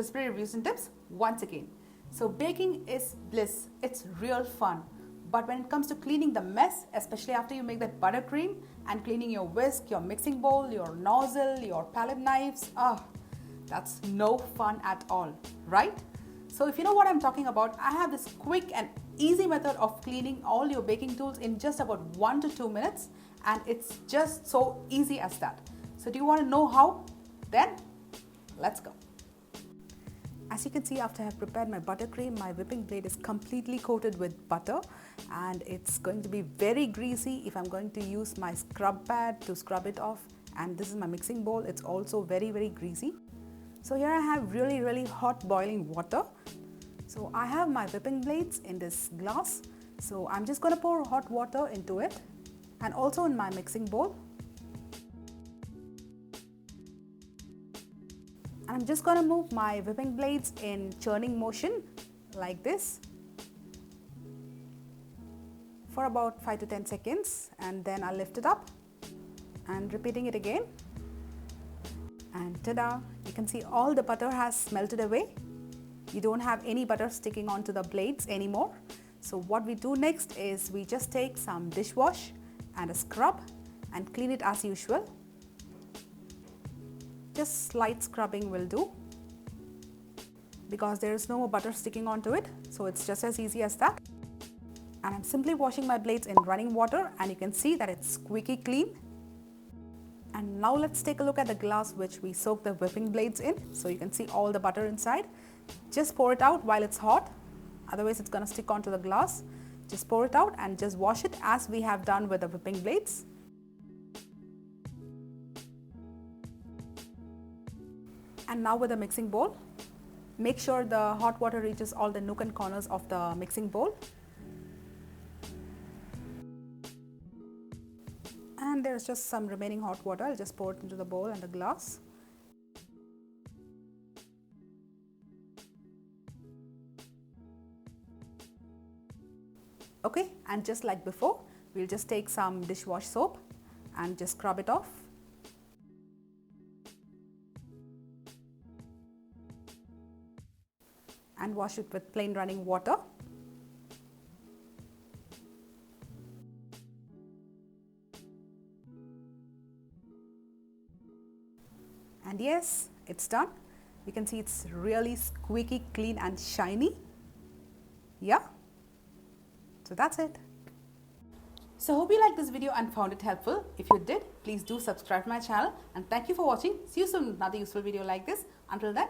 cryssberry reviews and tips once again. So baking is bliss, it's real fun. But when it comes to cleaning the mess, especially after you make that buttercream and cleaning your whisk, your mixing bowl, your nozzle, your palette knives, that's no fun at all, right? So if you know what I'm talking about, I have this quick and easy method of cleaning all your baking tools in just about 1 to 2 minutes, and it's just so easy as that. So do you want to know how? Then let's go. As you can see, after I have prepared my buttercream, my whipping blade is completely coated with butter and it's going to be very greasy if I'm going to use my scrub pad to scrub it off. And this is my mixing bowl, it's also very greasy. So here I have really hot boiling water. So I have my whipping blades in this glass. So I'm just going to pour hot water into it and also in my mixing bowl. I'm just going to move my whipping blades in churning motion like this for about 5 to 10 seconds, and then I'll lift it up and repeating it again, and ta-da, you can see all the butter has melted away. You don't have any butter sticking onto the blades anymore. So what we do next is we just take some dishwash and a scrub and clean it as usual. Just slight scrubbing will do because there is no more butter sticking onto it, so it's just as easy as that. And I'm simply washing my blades in running water and you can see that it's squeaky clean. And now let's take a look at the glass which we soaked the whipping blades in. So you can see all the butter inside. Just pour it out while it's hot, otherwise it's going to stick onto the glass. Just pour it out and just wash it as we have done with the whipping blades. And now with the mixing bowl, make sure the hot water reaches all the nook and corners of the mixing bowl. And there's just some remaining hot water. I'll just pour it into the bowl and the glass. Okay, and just like before, we'll just take some dishwash soap and just scrub it off. And wash it with plain running water. And yes, it's done. You can see it's really squeaky clean and shiny. Yeah, so that's it. So hope you liked this video and found it helpful. If you did, please do subscribe to my channel, and thank you for watching. See you soon with another useful video like this. Until then,